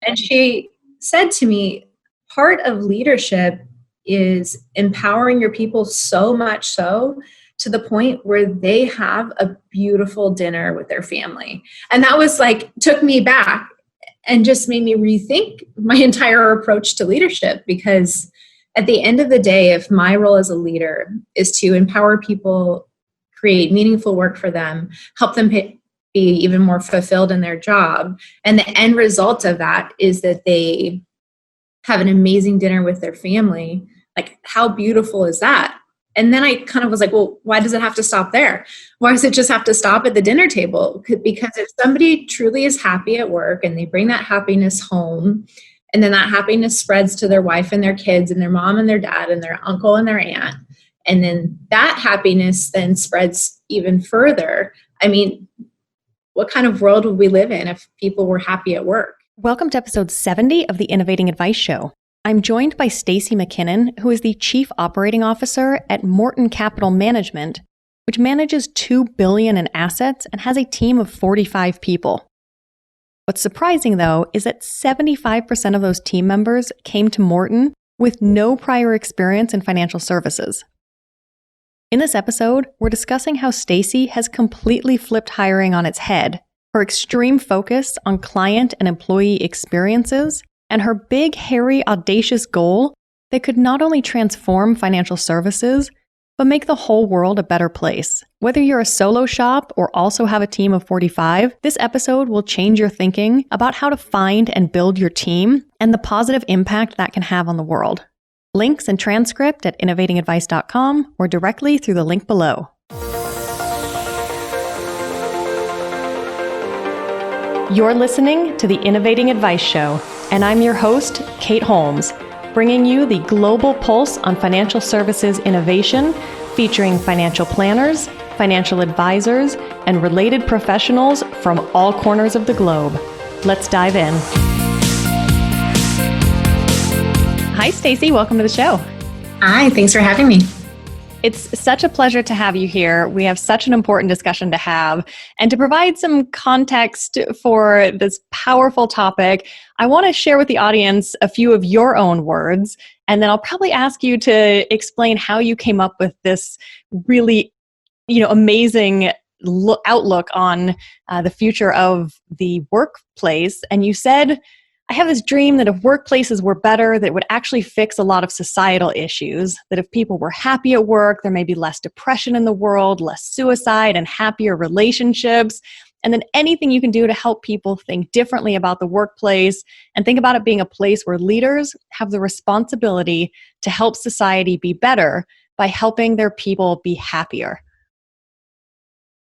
And she said to me, part of leadership is empowering your people so much so to the point where they have a beautiful dinner with their family. And that was like, took me back and just made me rethink my entire approach to leadership. Because at the end of the day, if my role as a leader is to empower people, create meaningful work for them, help them be even more fulfilled in their job, and the end result of that is that they have an amazing dinner with their family, like how beautiful is that? And then I kind of was like, well, why does it have to stop there? Why does it just have to stop at the dinner table? Because if somebody truly is happy at work and they bring that happiness home, and then that happiness spreads to their wife and their kids and their mom and their dad and their uncle and their aunt, and then that happiness then spreads even further. I mean, what kind of world would we live in if people were happy at work? Welcome to episode 70 of the Innovating Advice Show. I'm joined by Stacey McKinnon, who is the Chief Operating Officer at Morton Capital Management, which manages $2 billion in assets and has a team of 45 people. What's surprising, though, is that 75% of those team members came to Morton with no prior experience in financial services. In this episode, we're discussing how Stacey has completely flipped hiring on its head, her extreme focus on client and employee experiences, and her big, hairy, audacious goal that could not only transform financial services, but make the whole world a better place. Whether you're a solo shop or also have a team of 45, this episode will change your thinking about how to find and build your team and the positive impact that can have on the world. Links and transcript at innovatingadvice.com or directly through the link below. You're listening to the Innovating Advice Show, and I'm your host, Kate Holmes, bringing you the global pulse on financial services innovation, featuring financial planners, financial advisors, and related professionals from all corners of the globe. Let's dive in. Hi, Stacey. Welcome to the show. Hi, thanks for having me. It's such a pleasure to have you here. We have such an important discussion to have. And to provide some context for this powerful topic, I want to share with the audience a few of your own words, and then I'll probably ask you to explain how you came up with this really, amazing outlook on the future of the workplace. And you said, I have this dream that if workplaces were better, that it would actually fix a lot of societal issues, that if people were happy at work, there may be less depression in the world, less suicide, and happier relationships. And then anything you can do to help people think differently about the workplace and think about it being a place where leaders have the responsibility to help society be better by helping their people be happier.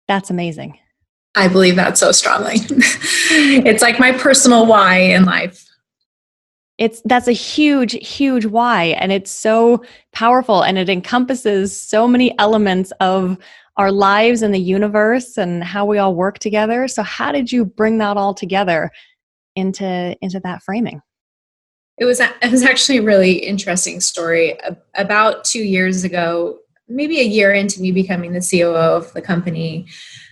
That's amazing. I believe that so strongly. It's like my personal why in life. That's a huge, huge why. And it's so powerful, and it encompasses so many elements of our lives and the universe and how we all work together. So how did you bring that all together into that framing? It was actually a really interesting story. About 2 years ago, maybe a year into me becoming the COO of the company,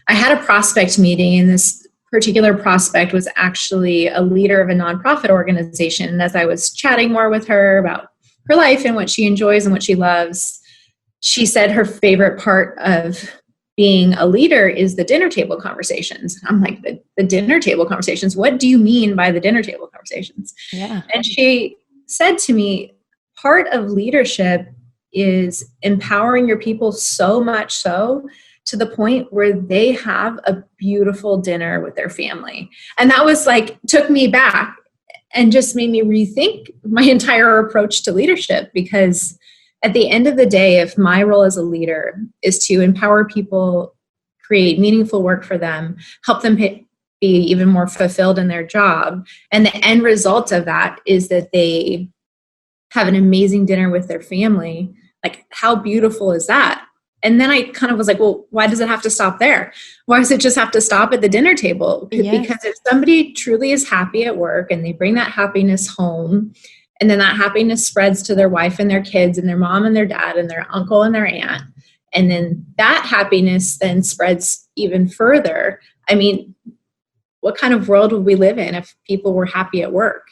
I had a prospect meeting, and this particular prospect was actually a leader of a nonprofit organization. And as I was chatting more with her about her life and what she enjoys and what she loves, she said her favorite part of being a leader is the dinner table conversations. I'm like, the dinner table conversations? What do you mean by the dinner table conversations? Yeah. And she said to me, part of leadership is empowering your people so much so to the point where they have a beautiful dinner with their family. And that was like, took me back and just made me rethink my entire approach to leadership. Because at the end of the day, if my role as a leader is to empower people, create meaningful work for them, help them be even more fulfilled in their job, and the end result of that is that they have an amazing dinner with their family, like how beautiful is that? And then I kind of was like, well, why does it have to stop there? Why does it just have to stop at the dinner table? Yes. Because if somebody truly is happy at work and they bring that happiness home, and then that happiness spreads to their wife and their kids and their mom and their dad and their uncle and their aunt, and then that happiness then spreads even further. I mean, what kind of world would we live in if people were happy at work?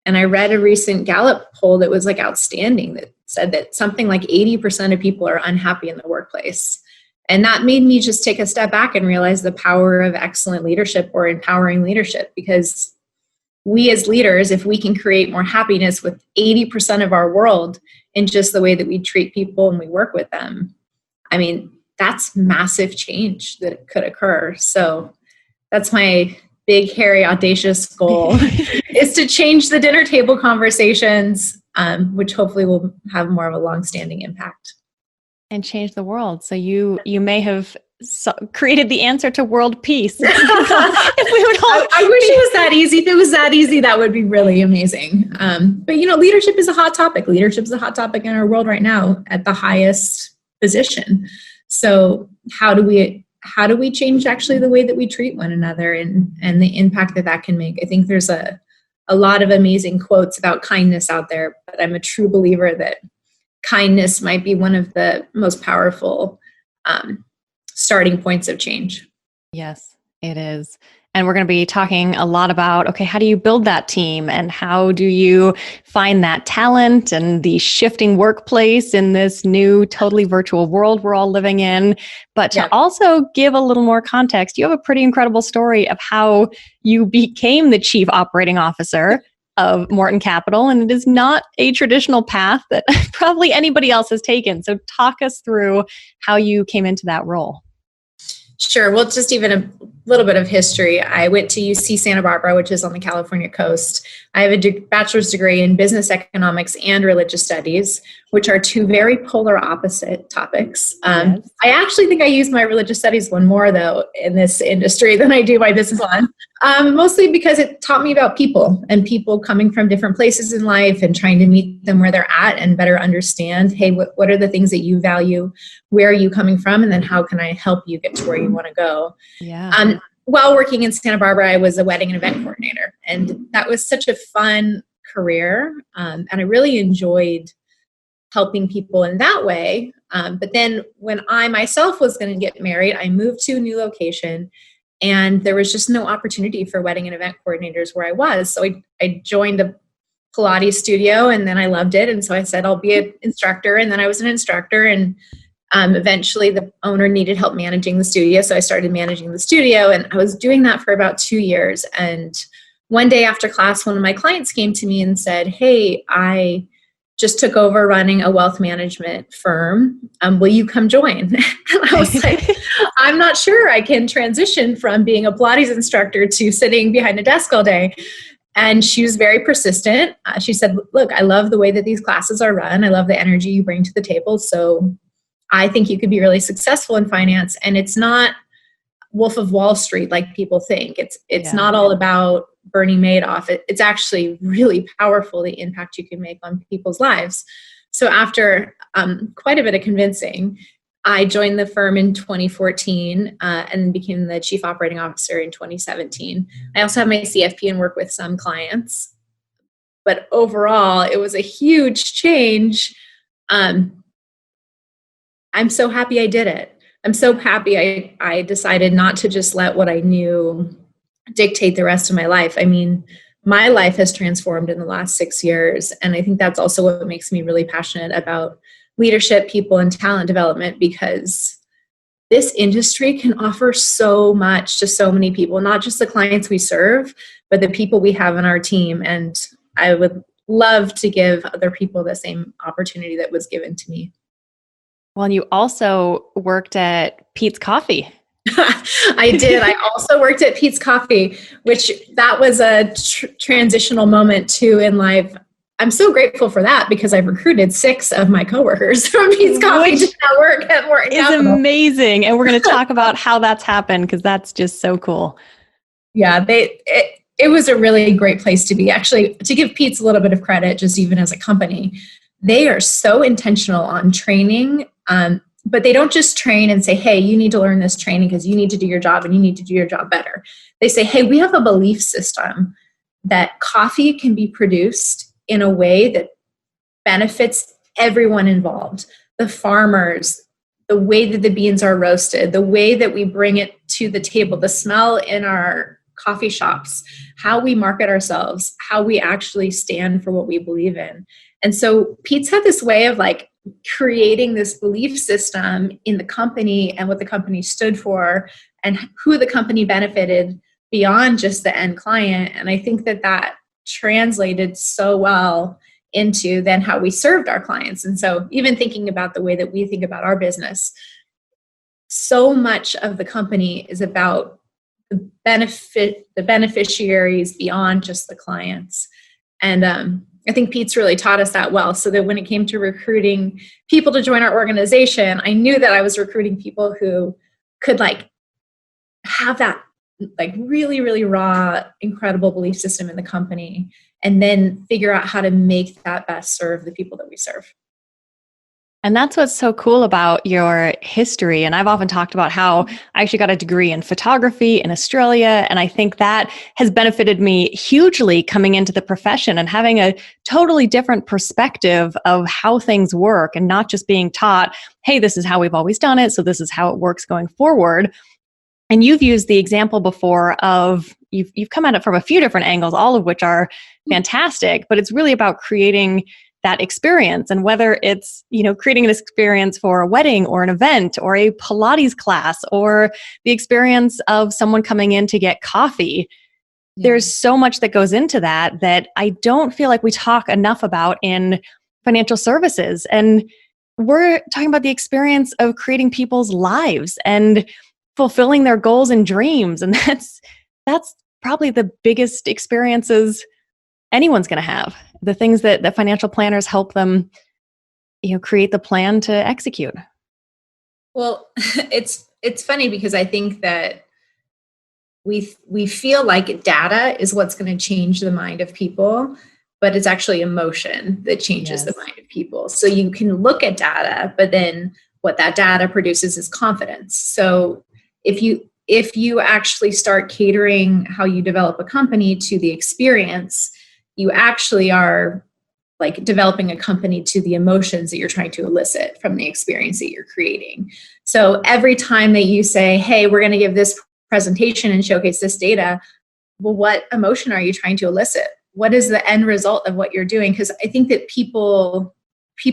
And I read a recent Gallup poll that was like outstanding that said that something like 80% of people are unhappy in the workplace. And that made me just take a step back and realize the power of excellent leadership or empowering leadership, because we as leaders, if we can create more happiness with 80% of our world in just the way that we treat people and we work with them, I mean, that's massive change that could occur. So that's my big, hairy, audacious goal is to change the dinner table conversations, which hopefully will have more of a long-standing impact. And change the world. So you may have created the answer to world peace. If we would I wish it was that easy. If it was that easy, that would be really amazing. But leadership is a hot topic. Leadership is a hot topic in our world right now at the highest position. So how do we change actually the way that we treat one another and the impact that can make? I think there's a lot of amazing quotes about kindness out there, but I'm a true believer that kindness might be one of the most powerful starting points of change. Yes, it is. And we're going to be talking a lot about, okay, how do you build that team and how do you find that talent and the shifting workplace in this new, totally virtual world we're all living in. But to also give a little more context, you have a pretty incredible story of how you became the chief operating officer of Morton Capital. And it is not a traditional path that probably anybody else has taken. So talk us through how you came into that role. Sure. Well, just even a little bit of history. I went to UC Santa Barbara, which is on the California coast. I have a bachelor's degree in business economics and religious studies, which are two very polar opposite topics. I actually think I use my religious studies one more, though, in this industry than I do my business one, mostly because it taught me about people and people coming from different places in life and trying to meet them where they're at and better understand, hey, what are the things that you value? Where are you coming from? And then how can I help you get to where you want to go? Yeah. While working in Santa Barbara, I was a wedding and event coordinator. And that was such a fun career. And I really enjoyed helping people in that way. But then when I myself was going to get married, I moved to a new location and there was just no opportunity for wedding and event coordinators where I was. So I joined a Pilates studio and then I loved it. And so I said, I'll be an instructor. And then I was an instructor and eventually the owner needed help managing the studio. So I started managing the studio and I was doing that for about 2 years. And one day after class, one of my clients came to me and said, hey, I just took over running a wealth management firm. Will you come join? And I was like, I'm not sure I can transition from being a Pilates instructor to sitting behind a desk all day. And she was very persistent. She said, look, I love the way that these classes are run. I love the energy you bring to the table. So I think you could be really successful in finance. And it's not Wolf of Wall Street like people think. It's not all about Bernie Madoff. It's actually really powerful, the impact you can make on people's lives. So after quite a bit of convincing, I joined the firm in 2014 and became the chief operating officer in 2017. I also have my CFP and work with some clients. But overall, it was a huge change. I'm so happy I did it. I'm so happy I decided not to just let what I knew dictate the rest of my life. I mean, my life has transformed in the last 6 years. And I think that's also what makes me really passionate about leadership, people, and talent development, because this industry can offer so much to so many people, not just the clients we serve, but the people we have on our team. And I would love to give other people the same opportunity that was given to me. Well, and you also worked at Peet's Coffee. I did. I also worked at Peet's Coffee, which that was a transitional moment too in life. I'm so grateful for that because I've recruited 6 of my coworkers from Peet's Coffee to now work at Morton Capital. It's amazing. And we're going to talk about how that's happened because that's just so cool. Yeah, it was a really great place to be. Actually, to give Peet's a little bit of credit, just even as a company, they are so intentional on training. But they don't just train and say, hey, you need to learn this training because you need to do your job and you need to do your job better. They say, hey, we have a belief system that coffee can be produced in a way that benefits everyone involved. The farmers, the way that the beans are roasted, the way that we bring it to the table, the smell in our coffee shops, how we market ourselves, how we actually stand for what we believe in. And so Pete's had this way of like creating this belief system in the company and what the company stood for and who the company benefited beyond just the end client. And I think that translated so well into then how we served our clients. And so even thinking about the way that we think about our business, so much of the company is about the beneficiaries beyond just the clients. And I think Pete's really taught us that well, so that when it came to recruiting people to join our organization, I knew that I was recruiting people who could like have that like really, really raw, incredible belief system in the company, and then figure out how to make that best serve the people that we serve. And that's what's so cool about your history. And I've often talked about how I actually got a degree in photography in Australia. And I think that has benefited me hugely coming into the profession and having a totally different perspective of how things work, and not just being taught, hey, this is how we've always done it, so this is how it works going forward. And you've used the example before of you've come at it from a few different angles, all of which are fantastic, but it's really about creating that experience. And whether it's, creating an experience for a wedding or an event or a Pilates class or the experience of someone coming in to get coffee, there's so much that goes into that I don't feel like we talk enough about in financial services. And we're talking about the experience of creating people's lives and fulfilling their goals and dreams. And that's probably the biggest experiences anyone's going to have. The things that financial planners help them, create the plan to execute. Well, it's funny because I think that we feel like data is what's going to change the mind of people, but it's actually emotion that changes the mind of people. So you can look at data, but then what that data produces is confidence. So if you actually start catering how you develop a company to the experience, you actually are like developing a company to the emotions that you're trying to elicit from the experience that you're creating. So every time that you say, hey, we're going to give this presentation and showcase this data, well, what emotion are you trying to elicit? What is the end result of what you're doing? Because I think that people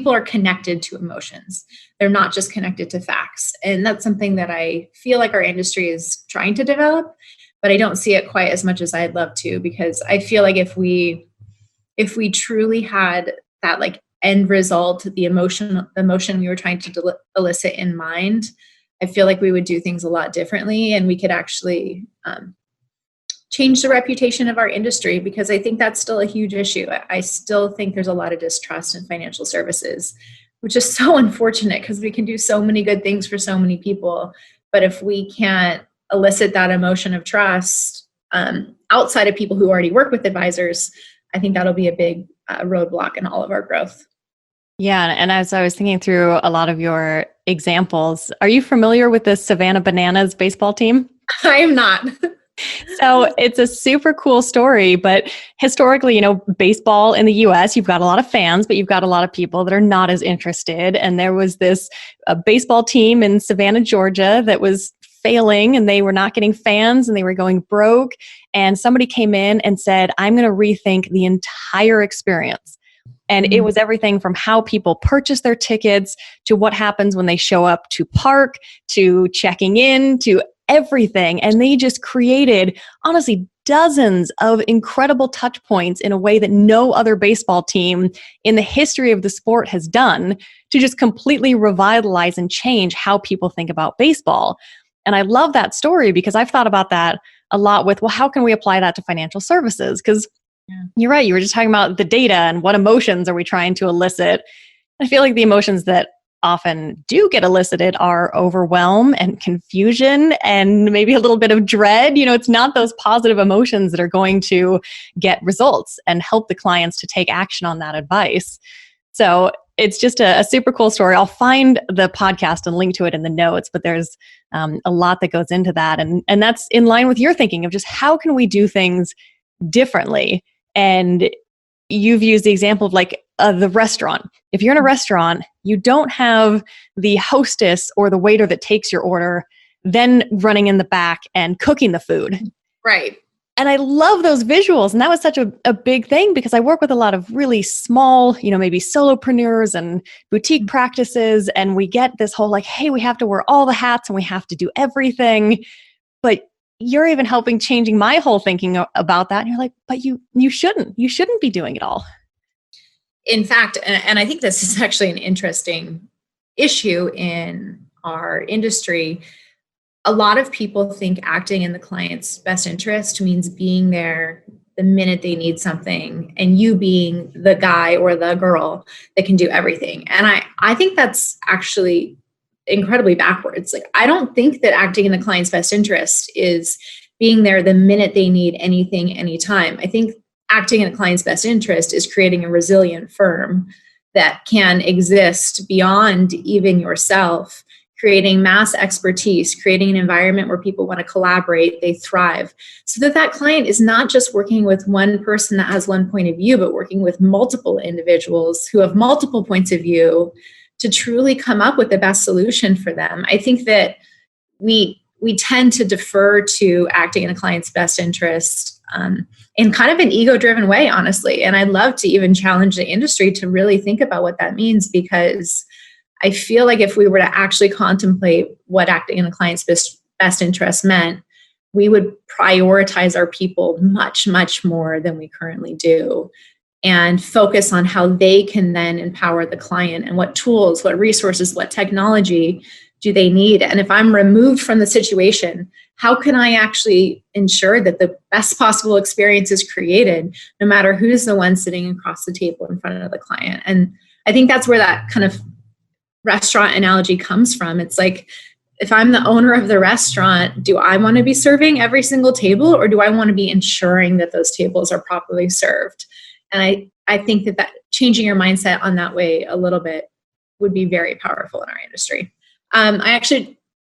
are connected to emotions. They're not just connected to facts. And that's something that I feel like our industry is trying to develop, but I don't see it quite as much as I'd love to, because I feel like if we truly had that like end result, the emotion we were trying to elicit in mind, I feel like we would do things a lot differently, and we could actually change the reputation of our industry, because I think that's still a huge issue. I still think there's a lot of distrust in financial services, which is so unfortunate because we can do so many good things for so many people. But if we can't elicit that emotion of trust outside of people who already work with advisors, I think that'll be a big roadblock in all of our growth. Yeah. And as I was thinking through a lot of your examples, are you familiar with the Savannah Bananas baseball team? I am not. So it's a super cool story, but historically, baseball in the US, you've got a lot of fans, but you've got a lot of people that are not as interested. And there was this baseball team in Savannah, Georgia that was failing, and they were not getting fans and they were going broke. And somebody came in and said, I'm going to rethink the entire experience. And it was everything from how people purchase their tickets to what happens when they show up to park, to checking in, to everything. And they just created, honestly, dozens of incredible touch points in a way that no other baseball team in the history of the sport has done, to just completely revitalize and change how people think about baseball. And I love that story because I've thought about that a lot with, well, how can we apply that to financial services? Because you're right, you were just talking about the data and what emotions are we trying to elicit. I feel like the emotions that often do get elicited are overwhelm and confusion and maybe a little bit of dread. It's not those positive emotions that are going to get results and help the clients to take action on that advice. So it's just a super cool story. I'll find the podcast and link to it in the notes, but there's a lot that goes into that. And that's in line with your thinking of just how can we do things differently? And you've used the example of like the restaurant. If you're in a restaurant, you don't have the hostess or the waiter that takes your order then running in the back and cooking the food. Right. And I love those visuals. And that was such a big thing because I work with a lot of really small, maybe solopreneurs and boutique practices. And we get this whole like, hey, we have to wear all the hats and we have to do everything. But you're even helping changing my whole thinking about that. And you're like, but you shouldn't be doing it all. In fact, and I think this is actually an interesting issue in our industry. A lot of people think acting in the client's best interest means being there the minute they need something and you being the guy or the girl that can do everything. And I think that's actually incredibly backwards. Like, I don't think that acting in the client's best interest is being there the minute they need anything, anytime. I think acting in a client's best interest is creating a resilient firm that can exist beyond even yourself, creating mass expertise, creating an environment where people want to collaborate, they thrive, so that that client is not just working with one person that has one point of view, but working with multiple individuals who have multiple points of view to truly come up with the best solution for them. I think that we tend to defer to acting in a client's best interest in kind of an ego-driven way, honestly. And I'd love to even challenge the industry to really think about what that means, because I feel like if we were to actually contemplate what acting in a client's best interest meant, we would prioritize our people much, much more than we currently do, and focus on how they can then empower the client and what tools, what resources, what technology do they need. And if I'm removed from the situation, how can I actually ensure that the best possible experience is created, no matter who's the one sitting across the table in front of the client? And I think that's where that kind of restaurant analogy comes from. It's like, if I'm the owner of the restaurant, do I want to be serving every single table, or do I want to be ensuring that those tables are properly served? And I think that changing your mindset on that way a little bit would be very powerful in our industry.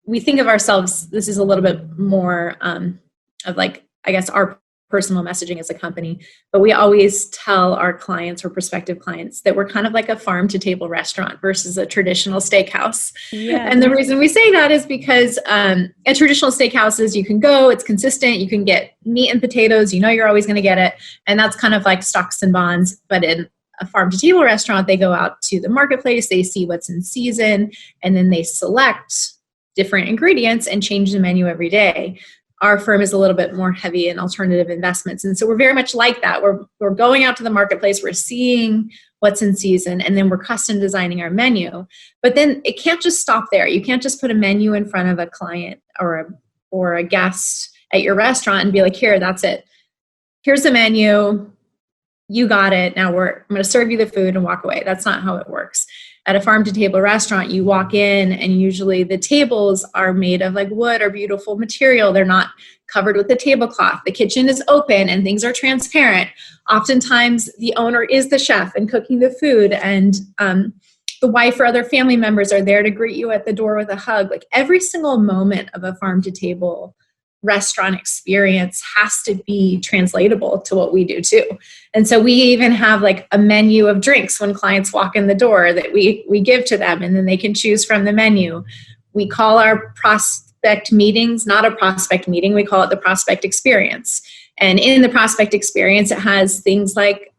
We think of ourselves, this is a little bit more of like, I guess, our personal messaging as a company, but we always tell our clients or prospective clients that we're kind of like a farm to table restaurant versus a traditional steakhouse. Yeah. And the reason we say that is because at traditional steakhouses, you can go, it's consistent, you can get meat and potatoes, you're always going to get it. And that's kind of like stocks and bonds. But in a farm to table restaurant, they go out to the marketplace, they see what's in season, and then they select different ingredients and change the menu every day. Our firm is a little bit more heavy in alternative investments. And so we're very much like that. We're going out to the marketplace, we're seeing what's in season, and then we're custom designing our menu. But then it can't just stop there. You can't just put a menu in front of a client or a guest at your restaurant and be like, here, that's it. Here's the menu. You got it. Now I'm going to serve you the food and walk away. That's not how it works. At a farm to table restaurant, you walk in and usually the tables are made of like wood or beautiful material. They're not covered with a tablecloth. The kitchen is open and things are transparent. Oftentimes the owner is the chef and cooking the food, and the wife or other family members are there to greet you at the door with a hug. Like, every single moment of a farm to table restaurant experience has to be translatable to what we do too. And so we even have like a menu of drinks when clients walk in the door that we give to them, and then they can choose from the menu. We call our prospect meetings not a prospect meeting, we call it the prospect experience. And in the prospect experience, it has things like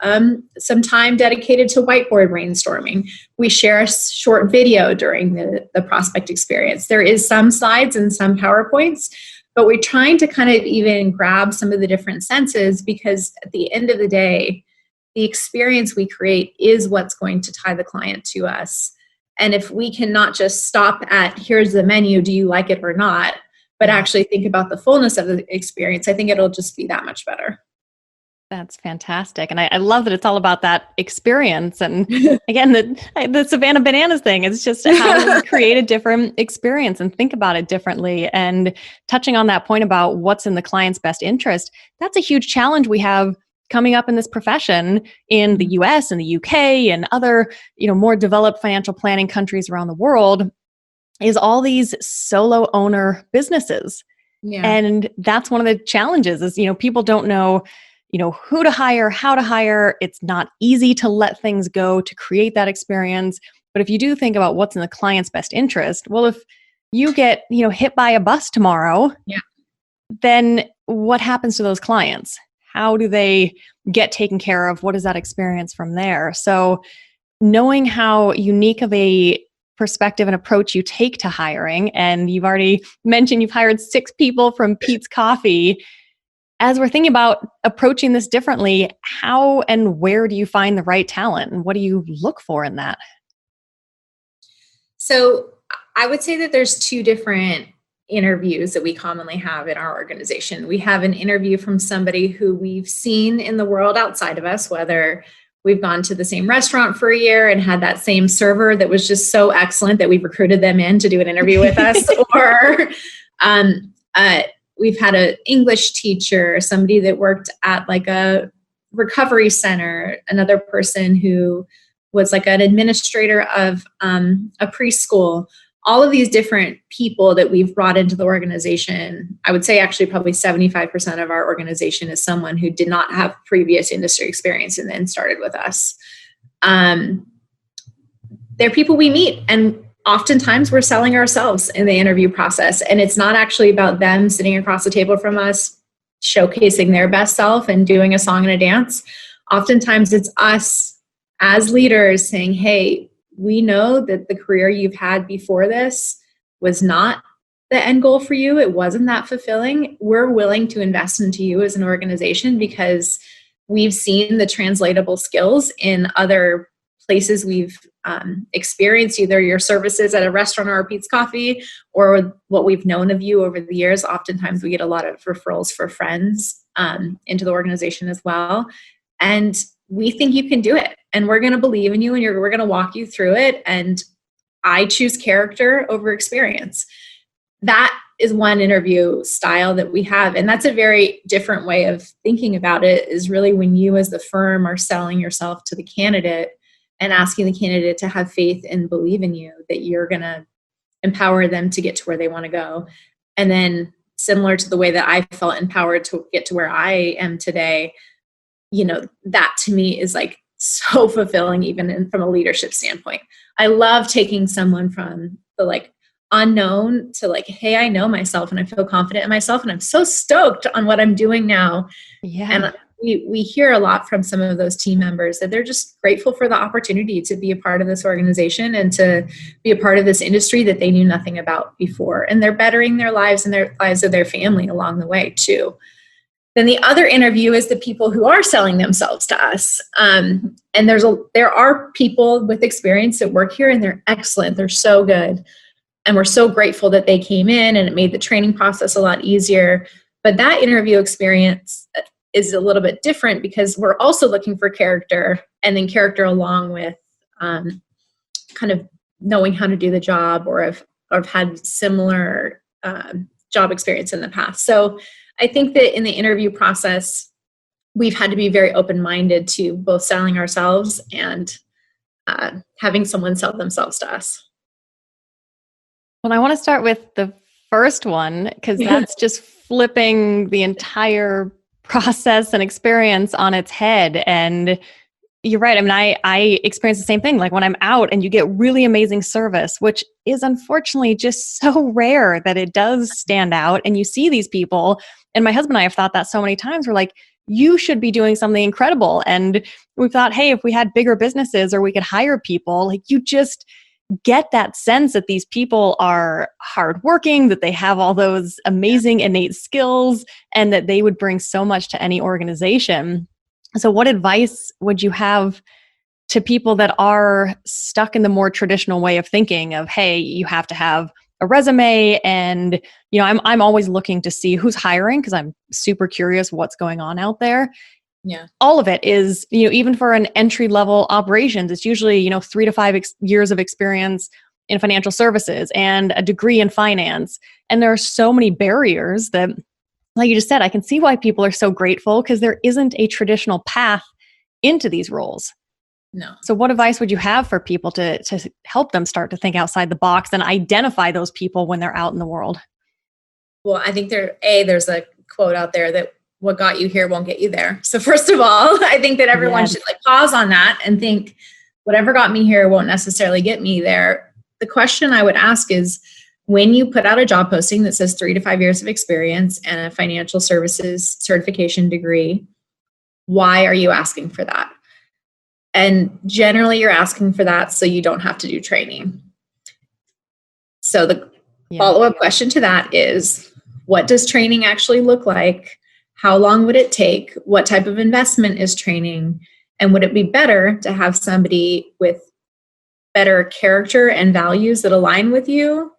some time dedicated to whiteboard brainstorming. We share a short video during the prospect experience. There is some slides and some PowerPoints, but we're trying to kind of even grab some of the different senses, because at the end of the day, the experience we create is what's going to tie the client to us. And if we can not just stop at, here's the menu, do you like it or not, but actually think about the fullness of the experience, I think it'll just be that much better. That's fantastic. And I love that it's all about that experience. And again, the Savannah Bananas thing is just how do we create a different experience and think about it differently. And touching on that point about what's in the client's best interest, that's a huge challenge we have coming up in this profession in the US and the UK and other, more developed financial planning countries around the world, is all these solo owner businesses. Yeah. And that's one of the challenges is, people don't know who to hire, how to hire. It's not easy to let things go to create that experience. But if you do think about what's in the client's best interest, well, if you get, hit by a bus tomorrow, then what happens to those clients? How do they get taken care of? What is that experience from there? So knowing how unique of a perspective and approach you take to hiring, and you've already mentioned you've hired 6 people from Pete's Coffee. As we're thinking about approaching this differently, how and where do you find the right talent, and what do you look for in that? So I would say that there's 2 different interviews that we commonly have in our organization. We have an interview from somebody who we've seen in the world outside of us, whether we've gone to the same restaurant for a year and had that same server that was just so excellent that we've recruited them in to do an interview with us, or we've had an English teacher, somebody that worked at like a recovery center, another person who was like an administrator of a preschool. All of these different people that we've brought into the organization, I would say actually probably 75% of our organization is someone who did not have previous industry experience and then started with us. They're people we meet, and oftentimes we're selling ourselves in the interview process. And it's not actually about them sitting across the table from us, showcasing their best self and doing a song and a dance. Oftentimes it's us as leaders saying, hey, we know that the career you've had before this was not the end goal for you. It wasn't that fulfilling. We're willing to invest into you as an organization because we've seen the translatable skills in other places we've experienced, either your services at a restaurant or a Pete's Coffee, or what we've known of you over the years. Oftentimes we get a lot of referrals for friends into the organization as well. And we think you can do it, and we're going to believe in you, and we're going to walk you through it. And I choose character over experience. That is one interview style that we have. And that's a very different way of thinking about it, is really when you as the firm are selling yourself to the candidate and asking the candidate to have faith and believe in you, that you're going to empower them to get to where they want to go. And then similar to the way that I felt empowered to get to where I am today, you know, that to me is like so fulfilling, even from a leadership standpoint. I love taking someone from the like unknown to like, hey, I know myself and I feel confident in myself and I'm so stoked on what I'm doing now. Yeah. And we hear a lot from some of those team members that they're just grateful for the opportunity to be a part of this organization and to be a part of this industry that they knew nothing about before. And they're bettering their lives and their lives of their family along the way too. Then the other interview is the people who are selling themselves to us. And there are people with experience that work here and they're excellent. They're so good. And we're so grateful that they came in, and it made the training process a lot easier. But that interview experience is a little bit different because we're also looking for character, and then character along with kind of knowing how to do the job, or have had similar job experience in the past. So I think that in the interview process, we've had to be very open-minded to both selling ourselves and having someone sell themselves to us. Well, I want to start with the first one, because that's just flipping the entire process and experience on its head. And you're right. I mean, I experience the same thing. Like when I'm out and you get really amazing service, which is unfortunately just so rare that it does stand out. And you see these people, and my husband and I have thought that so many times. We're like, you should be doing something incredible. And we thought, hey, if we had bigger businesses or we could hire people, like you just get that sense that these people are hardworking, that they have all those amazing innate skills, and that they would bring so much to any organization. So what advice would you have to people that are stuck in the more traditional way of thinking of, hey, you have to have a resume, and I'm always looking to see who's hiring because I'm super curious what's going on out there. Yeah. All of it is, even for an entry level operations, it's usually, 3 to 5 years of experience in financial services and a degree in finance. And there are so many barriers that, like you just said, I can see why people are so grateful, because there isn't a traditional path into these roles. No. So what advice would you have for people to help them start to think outside the box and identify those people when they're out in the world? Well, I think there's a quote out there that what got you here won't get you there. So first of all, I think that everyone should pause on that and think, whatever got me here won't necessarily get me there. The question I would ask is, when you put out a job posting that says 3 to 5 years of experience and a financial services certification degree, why are you asking for that? And generally you're asking for that so you don't have to do training. So the follow-up question to that is, what does training actually look like? How long would it take? What type of investment is training? And would it be better to have somebody with better character and values that align with you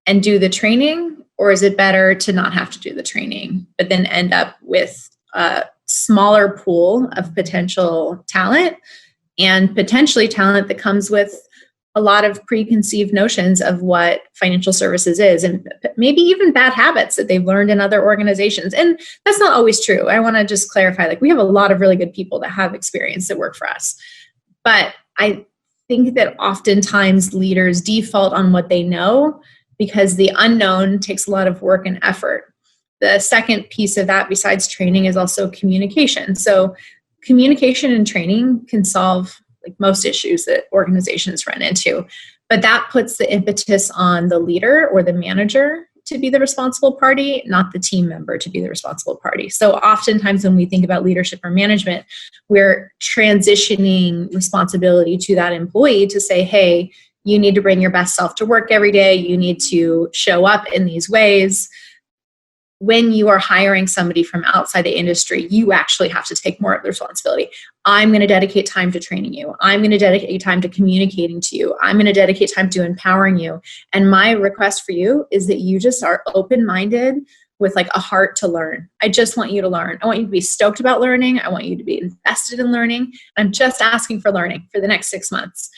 and do the training? Or is it better to not have to do the training, but then end up with a smaller pool of potential talent, and potentially talent that comes with a lot of preconceived notions of what financial services is, and maybe even bad habits that they've learned in other organizations. And that's not always true. I want to just clarify, like, we have a lot of really good people that have experience that work for us. But I think that oftentimes leaders default on what they know because the unknown takes a lot of work and effort. The second piece of that, besides training, is also communication. So communication and training can solve like most issues that organizations run into, but that puts the impetus on the leader or the manager to be the responsible party, not the team member to be the responsible party. So oftentimes when we think about leadership or management, we're transitioning responsibility to that employee to say, hey, you need to bring your best self to work every day. You need to show up in these ways. When you are hiring somebody from outside the industry, you actually have to take more of the responsibility. I'm going to dedicate time to training you. I'm going to dedicate time to communicating to you. I'm going to dedicate time to empowering you. And my request for you is that you just are open-minded with like a heart to learn. I just want you to learn. I want you to be stoked about learning. I want you to be invested in learning. I'm just asking for learning for the next 6 months.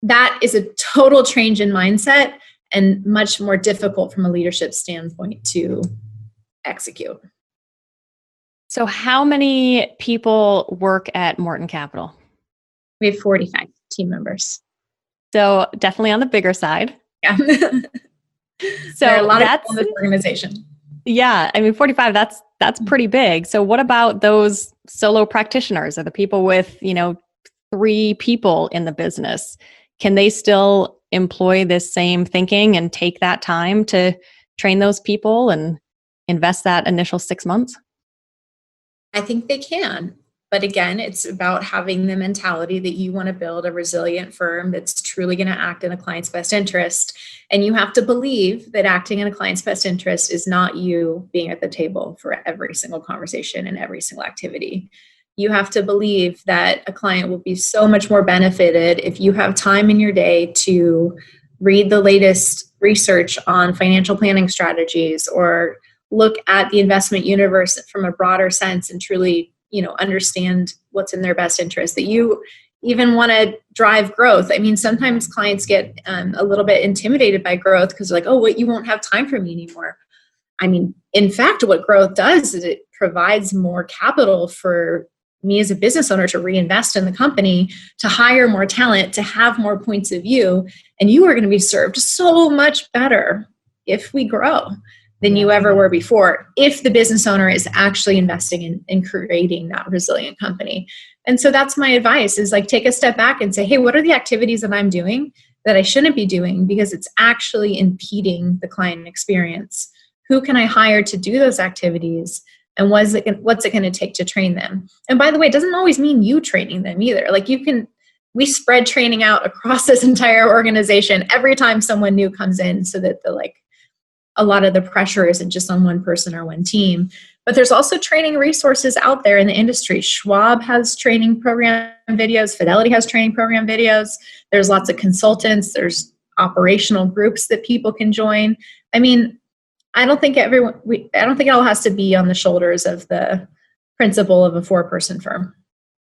That is a total change in mindset and much more difficult from a leadership standpoint to execute. So how many people work at Morton Capital? We have 45 team members. So definitely on the bigger side. Yeah. So there are a lot of people in this organization. Yeah. I mean, 45, that's pretty big. So what about those solo practitioners or the people with, 3 people in the business? Can they still employ this same thinking and take that time to train those people and invest that initial 6 months? I think they can. But again, it's about having the mentality that you want to build a resilient firm that's truly going to act in a client's best interest. And you have to believe that acting in a client's best interest is not you being at the table for every single conversation and every single activity. You have to believe that a client will be so much more benefited if you have time in your day to read the latest research on financial planning strategies or look at the investment universe from a broader sense and truly, understand what's in their best interest, that you even want to drive growth. I mean, sometimes clients get a little bit intimidated by growth because they're like, oh, wait, you won't have time for me anymore. I mean, in fact, what growth does is it provides more capital for me as a business owner to reinvest in the company, to hire more talent, to have more points of view. And you are going to be served so much better if we grow than you ever were before, if the business owner is actually investing in creating that resilient company. And so that's my advice, is like, take a step back and say, hey, what are the activities that I'm doing that I shouldn't be doing because it's actually impeding the client experience? Who can I hire to do those activities? And what's it going to take to train them? And by the way, it doesn't always mean you training them either. Like we spread training out across this entire organization every time someone new comes in, so that a lot of the pressure isn't just on one person or one team. But there's also training resources out there in the industry. Schwab has training program videos. Fidelity has training program videos. There's lots of consultants. There's operational groups that people can join. I mean, I don't think it all has to be on the shoulders of the principal of a 4-person firm.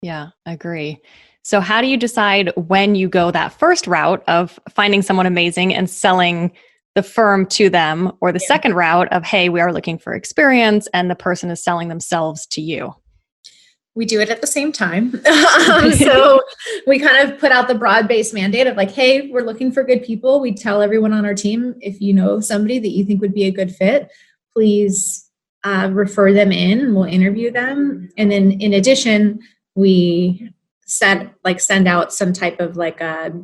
Yeah, I agree. So how do you decide when you go that first route of finding someone amazing and selling the firm to them, or the second route of, hey, we are looking for experience and the person is selling themselves to you? We do it at the same time. So we kind of put out the broad-based mandate of like, hey, we're looking for good people. We tell everyone on our team, if you know somebody that you think would be a good fit, please refer them in and we'll interview them. And then in addition, we send out some type of like a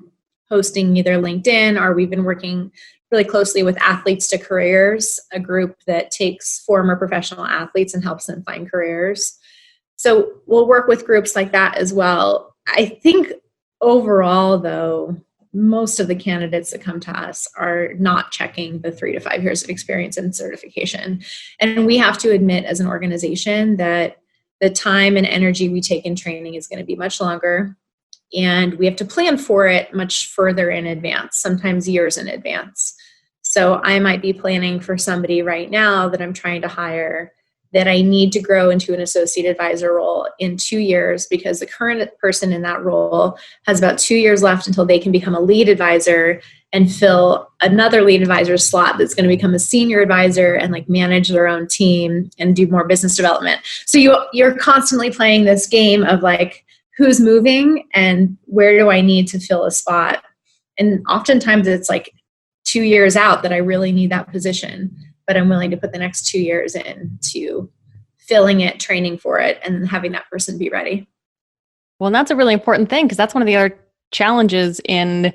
posting either LinkedIn, or we've been working really closely with Athletes to Careers, a group that takes former professional athletes and helps them find careers. So we'll work with groups like that as well. I think overall, though, most of the candidates that come to us are not checking the 3 to 5 years of experience and certification. And we have to admit as an organization that the time and energy we take in training is going to be much longer. And we have to plan for it much further in advance, sometimes years in advance. So I might be planning for somebody right now that I'm trying to hire that I need to grow into an associate advisor role in 2 years, because the current person in that role has about 2 years left until they can become a lead advisor and fill another lead advisor slot that's going to become a senior advisor and like manage their own team and do more business development. So you're constantly playing this game of like, who's moving and where do I need to fill a spot? And oftentimes it's like 2 years out that I really need that position, but I'm willing to put the next 2 years in to filling it, training for it, and having that person be ready. Well, and that's a really important thing, because that's one of the other challenges in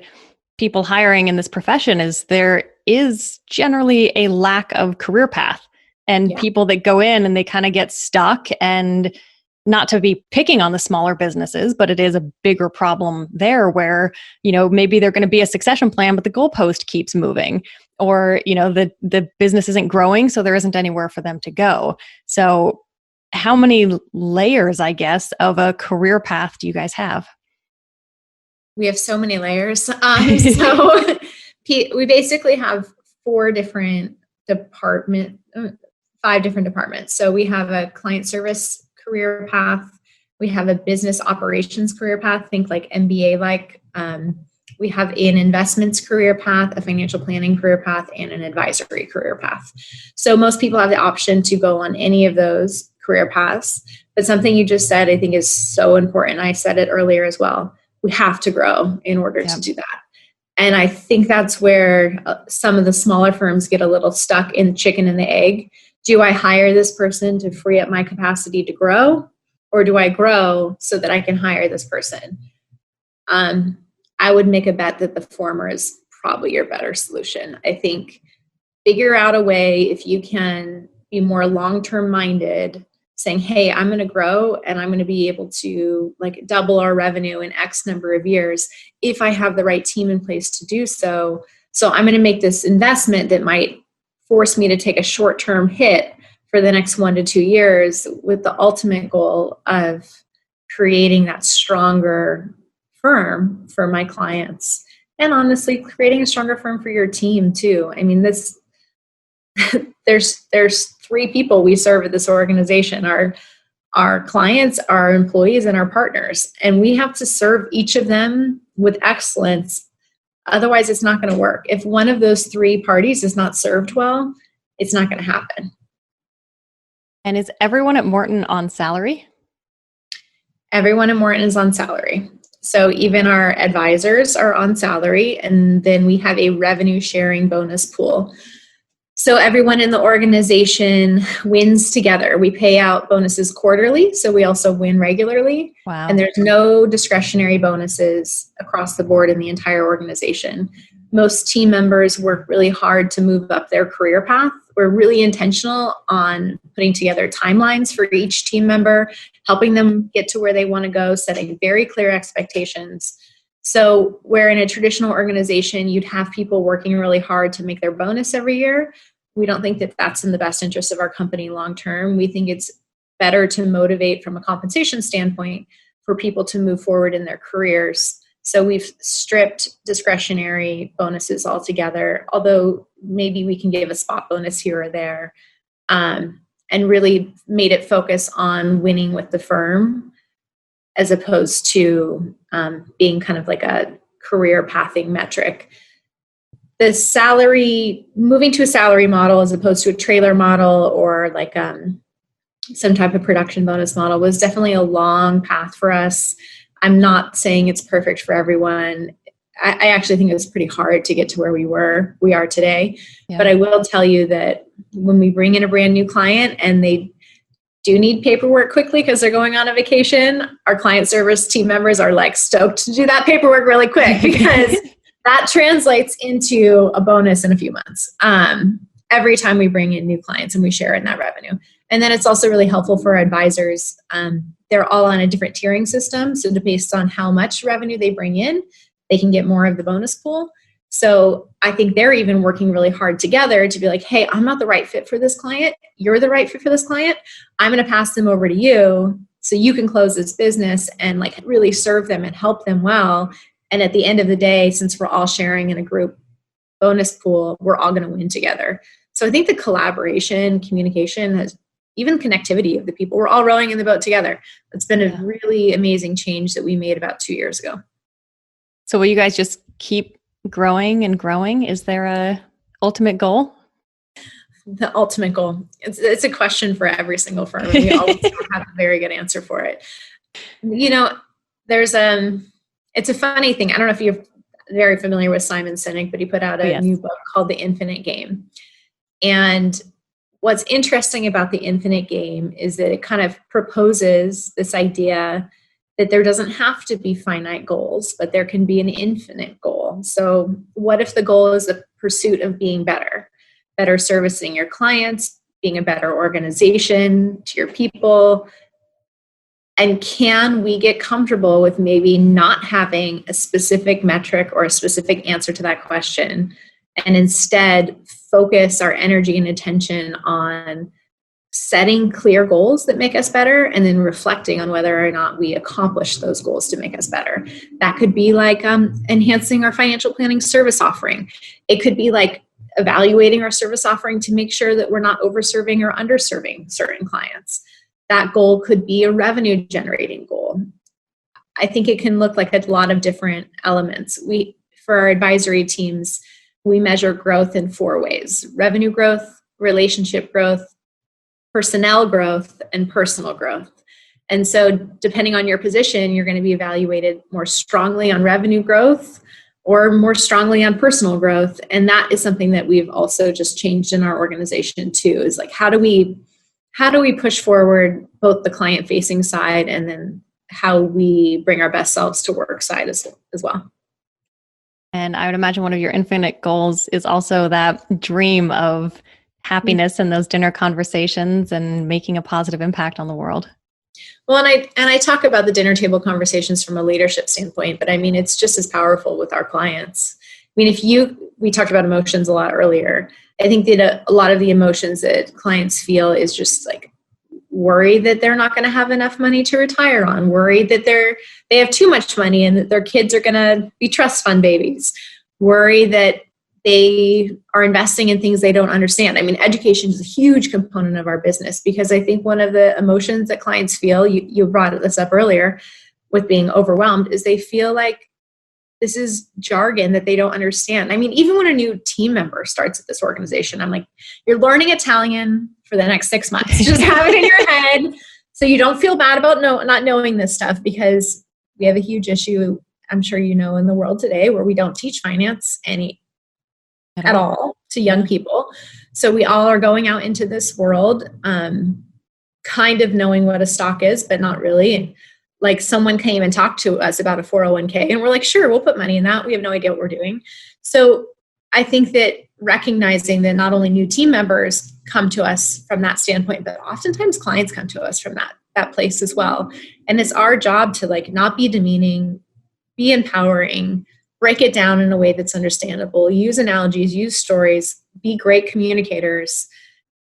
people hiring in this profession is there is generally a lack of career path, and people that go in and they kind of get stuck. And not to be picking on the smaller businesses, but it is a bigger problem there where, maybe they're going to be a succession plan, but the goalpost keeps moving, or, the business isn't growing, so there isn't anywhere for them to go. So how many layers, I guess, of a career path do you guys have? We have so many layers. So we basically have 5 different departments. So we have a client service career path. We have a business operations career path, think like MBA. We have an investments career path, a financial planning career path, and an advisory career path. So most people have the option to go on any of those career paths. But something you just said, I think, is so important. I said it earlier as well. We have to grow in order to do that. And I think that's where some of the smaller firms get a little stuck in the chicken and the egg. Do I hire this person to free up my capacity to grow? Or do I grow so that I can hire this person? I would make a bet that the former is probably your better solution. I think figure out a way, if you can be more long-term minded, saying, hey, I'm going to grow and I'm going to be able to like double our revenue in X number of years if I have the right team in place to do so. So I'm going to make this investment that might force me to take a short-term hit for the next 1 to 2 years, with the ultimate goal of creating that stronger firm for my clients, and honestly creating a stronger firm for your team too. I mean, there's 3 people we serve at this organization: our clients, our employees, and our partners, and we have to serve each of them with excellence. Otherwise, it's not going to work. If one of those 3 parties is not served well, it's not going to happen. And is everyone at Morton on salary? Everyone at Morton is on salary. So even our advisors are on salary, and then we have a revenue sharing bonus pool. So everyone in the organization wins together. We pay out bonuses quarterly, so we also win regularly. Wow. And there's no discretionary bonuses across the board in the entire organization. Most team members work really hard to move up their career path. We're really intentional on putting together timelines for each team member, helping them get to where they want to go, setting very clear expectations. So where in a traditional organization, you'd have people working really hard to make their bonus every year, we don't think that that's in the best interest of our company long-term. We think it's better to motivate from a compensation standpoint for people to move forward in their careers. So we've stripped discretionary bonuses altogether, although maybe we can give a spot bonus here or there, and really made it focus on winning with the firm as opposed to being kind of like a career pathing metric. The salary, moving to a salary model as opposed to a trailer model or like some type of production bonus model, was definitely a long path for us. I'm not saying it's perfect for everyone. I actually think it was pretty hard to get to where we are today. Yeah. But I will tell you that when we bring in a brand new client and they do need paperwork quickly because they're going on a vacation, our client service team members are like stoked to do that paperwork really quick because that translates into a bonus in a few months. Every time we bring in new clients and we share in that revenue. And then it's also really helpful for our advisors. They're all on a different tiering system. So based on how much revenue they bring in, they can get more of the bonus pool. So I think they're even working really hard together to be like, hey, I'm not the right fit for this client. You're the right fit for this client. I'm going to pass them over to you so you can close this business and like really serve them and help them well. And at the end of the day, since we're all sharing in a group bonus pool, we're all going to win together. So I think the collaboration, communication, has even connectivity of the people. We're all rowing in the boat together. It's been a really amazing change that we made about 2 years ago. So will you guys just keep growing and growing? Is there a ultimate goal? The ultimate goal. It's a question for every single firm. And we always don't have a very good answer for it. You know, there's it's a funny thing. I don't know if you're very familiar with Simon Sinek, but he put out a new book called The Infinite Game. And what's interesting about The Infinite Game is that it kind of proposes this idea that there doesn't have to be finite goals, but there can be an infinite goal. So what if the goal is the pursuit of being better servicing your clients, being a better organization to your people? And can we get comfortable with maybe not having a specific metric or a specific answer to that question, and instead focus our energy and attention on setting clear goals that make us better and then reflecting on whether or not we accomplish those goals to make us better? That could be like enhancing our financial planning service offering. It could be like evaluating our service offering to make sure that we're not overserving or underserving certain clients. That goal could be a revenue generating goal. I think it can look like a lot of different elements. For our advisory teams, we measure growth in 4 ways: revenue growth, relationship growth, personnel growth, and personal growth. And so depending on your position, you're going to be evaluated more strongly on revenue growth or more strongly on personal growth. And that is something that we've also just changed in our organization too, is like, how do we push forward both the client facing side and then how we bring our best selves to work side as well. And I would imagine one of your infinite goals is also that dream of happiness in those dinner conversations and making a positive impact on the world. Well, and I talk about the dinner table conversations from a leadership standpoint, but I mean, it's just as powerful with our clients. I mean, we talked about emotions a lot earlier. I think that a lot of the emotions that clients feel is just like worried that they're not going to have enough money to retire on, worried that they have too much money and that their kids are going to be trust fund babies, worry that they are investing in things they don't understand. I mean, education is a huge component of our business because I think one of the emotions that clients feel, you brought this up earlier with being overwhelmed, is they feel like this is jargon that they don't understand. I mean, even when a new team member starts at this organization, I'm like, you're learning Italian for the next 6 months. Just have it in your head so you don't feel bad about not knowing this stuff, because we have a huge issue, I'm sure you know, in the world today where we don't teach finance at all to young people. So we all are going out into this world kind of knowing what a stock is, but not really. And like someone came and talked to us about a 401k and we're like, sure, we'll put money in that. We have no idea what we're doing. So I think that recognizing that not only new team members come to us from that standpoint, but oftentimes clients come to us from that place as well. And it's our job to like not be demeaning, be empowering, break it down in a way that's understandable, use analogies, use stories, be great communicators.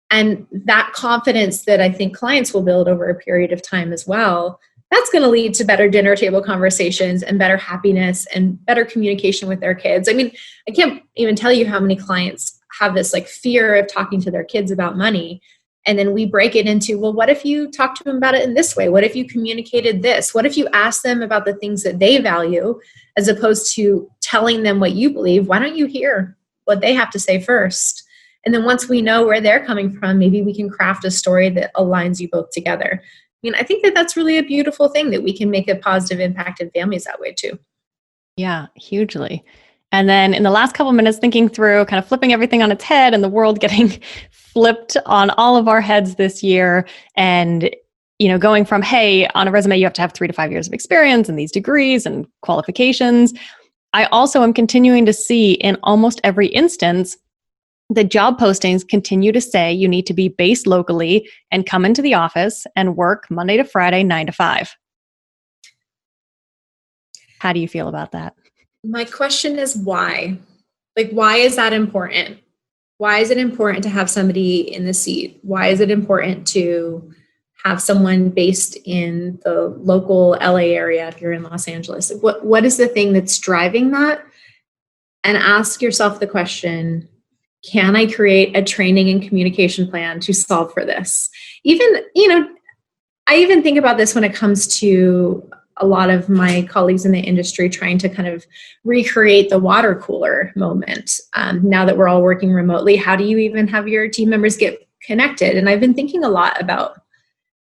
And that confidence that I think clients will build over a period of time as well, that's going to lead to better dinner table conversations and better happiness and better communication with their kids. I mean, I can't even tell you how many clients have this like fear of talking to their kids about money. And then we break it into, well, what if you talk to them about it in this way? What if you communicated this? What if you ask them about the things that they value as opposed to telling them what you believe? Why don't you hear what they have to say first? And then once we know where they're coming from, maybe we can craft a story that aligns you both together. I mean, I think that that's really a beautiful thing, that we can make a positive impact in families that way too. Yeah, hugely. And then in the last couple of minutes, thinking through kind of flipping everything on its head and the world getting flipped on all of our heads this year, and going from, hey, on a resume, you have to have 3 to 5 years of experience and these degrees and qualifications. I also am continuing to see in almost every instance the job postings continue to say you need to be based locally and come into the office and work Monday to Friday, 9 to 5. How do you feel about that? My question is why? Like, why is that important? Why is it important to have somebody in the seat? Why is it important to have someone based in the local LA area if you're in Los Angeles? What is the thing that's driving that? And ask yourself the question, can I create a training and communication plan to solve for this? I even think about this when it comes to a lot of my colleagues in the industry trying to kind of recreate the water cooler moment. Now that we're all working remotely, how do you even have your team members get connected? And I've been thinking a lot about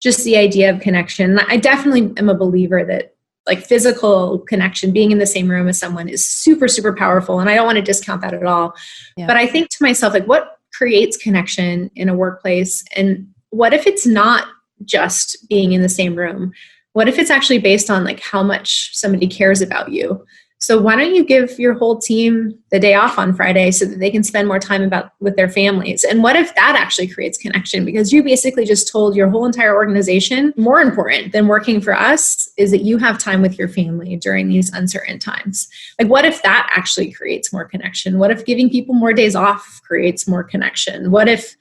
just the idea of connection. I definitely am a believer that like physical connection, being in the same room as someone is super, super powerful. And I don't want to discount that at all. Yeah. But I think to myself, like, what creates connection in a workplace? And what if it's not just being in the same room? What if it's actually based on like how much somebody cares about you? So why don't you give your whole team the day off on Friday so that they can spend more time with their families? And what if that actually creates connection? Because you basically just told your whole entire organization, more important than working for us is that you have time with your family during these uncertain times. Like, what if that actually creates more connection? What if giving people more days off creates more connection? What if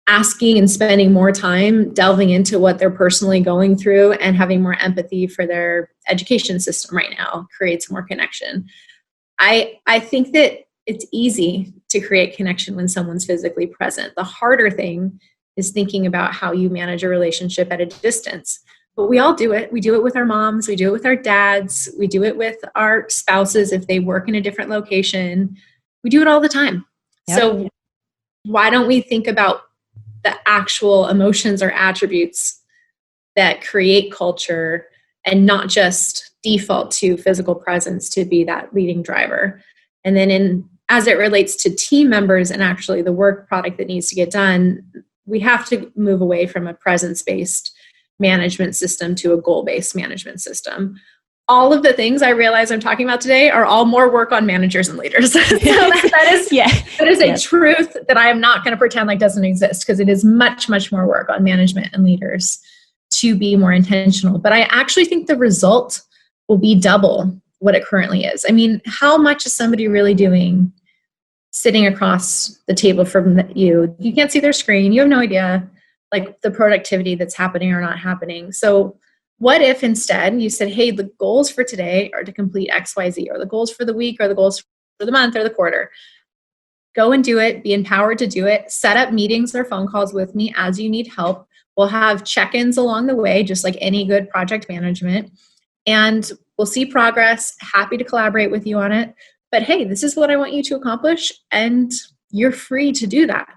asking and spending more time delving into what they're personally going through and having more empathy for their education system right now creates more connection? I think that it's easy to create connection when someone's physically present. The harder thing is thinking about how you manage a relationship at a distance. But we all do it. We do it with our moms. We do it with our dads. We do it with our spouses if they work in a different location. We do it all the time. Yep. So why don't we think about the actual emotions or attributes that create culture and not just default to physical presence to be that leading driver? And then as it relates to team members and actually the work product that needs to get done, we have to move away from a presence-based management system to a goal-based management system. All of the things I realize I'm talking about today are all more work on managers and leaders. So that is a truth that I am not going to pretend like doesn't exist, because it is much, much more work on management and leaders to be more intentional. But I actually think the result will be double what it currently is. I mean, how much is somebody really doing sitting across the table from you? You can't see their screen. You have no idea like the productivity that's happening or not happening. So what if instead you said, hey, the goals for today are to complete X, Y, Z, or the goals for the week, or the goals for the month or the quarter. Go and do it. Be empowered to do it. Set up meetings or phone calls with me as you need help. We'll have check-ins along the way, just like any good project management. And we'll see progress. Happy to collaborate with you on it. But hey, this is what I want you to accomplish, and you're free to do that.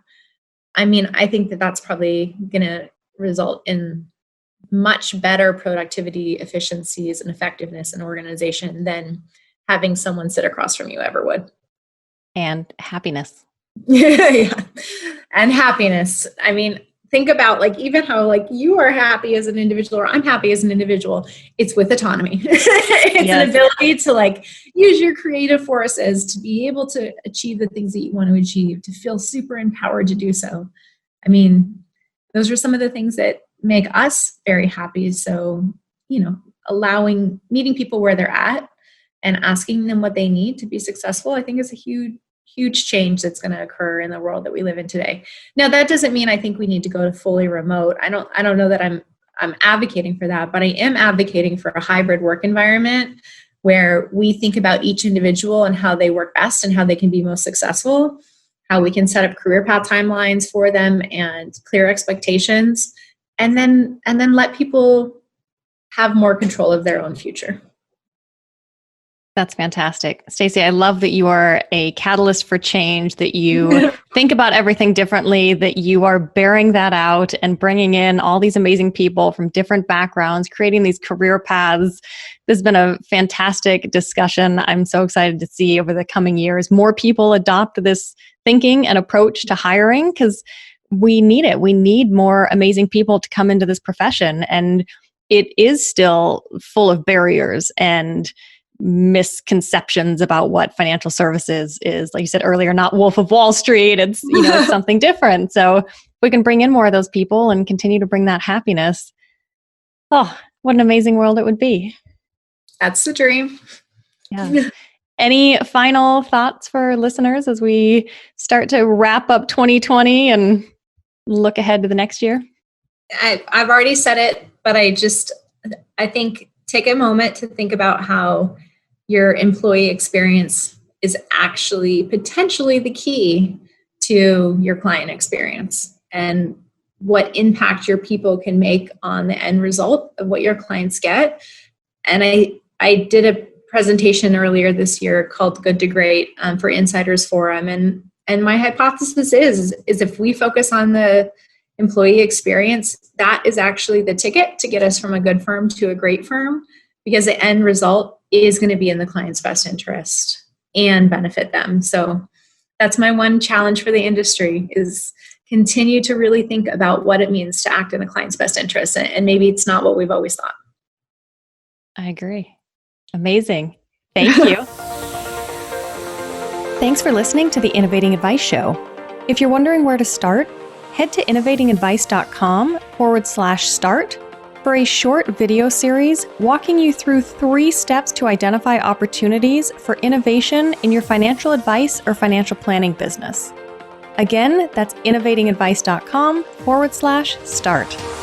I mean, I think that that's probably going to result in much better productivity, efficiencies, and effectiveness in organization than having someone sit across from you ever would. And happiness. Yeah. And happiness. I mean, think about like even how like you are happy as an individual or I'm happy as an individual. It's with autonomy. It's an ability to like use your creative forces to be able to achieve the things that you want to achieve, to feel super empowered to do so. I mean, those are some of the things that make us very happy. So, meeting people where they're at and asking them what they need to be successful, I think is a huge change that's going to occur in the world that we live in today. Now, that doesn't mean I think we need to go to fully remote. I don't know that I'm advocating for that, but I am advocating for a hybrid work environment where we think about each individual and how they work best and how they can be most successful, how we can set up career path timelines for them and clear expectations, and then let people have more control of their own future. That's fantastic. Stacey, I love that you are a catalyst for change, that you think about everything differently, that you are bearing that out and bringing in all these amazing people from different backgrounds, creating these career paths. This has been a fantastic discussion. I'm so excited to see over the coming years more people adopt this thinking and approach to hiring, because we need it. We need more amazing people to come into this profession. And it is still full of barriers and misconceptions about what financial services is. Like you said earlier, not Wolf of Wall Street. It's, it's something different. So if we can bring in more of those people and continue to bring that happiness, oh, what an amazing world it would be. That's the dream. Yeah. Any final thoughts for listeners as we start to wrap up 2020 and look ahead to the next year? I've already said it, but I think take a moment to think about how your employee experience is actually potentially the key to your client experience and what impact your people can make on the end result of what your clients get. And I did a presentation earlier this year called Good to Great for Insiders Forum. And my hypothesis is if we focus on the employee experience, that is actually the ticket to get us from a good firm to a great firm, because the end result is going to be in the client's best interest and benefit them. So that's my one challenge for the industry, is continue to really think about what it means to act in the client's best interest. And maybe it's not what we've always thought. I agree. Amazing. Thank you. Thanks for listening to the Innovating Advice Show. If you're wondering where to start, head to innovatingadvice.com/start for a short video series walking you through 3 steps to identify opportunities for innovation in your financial advice or financial planning business. Again, that's innovatingadvice.com/start.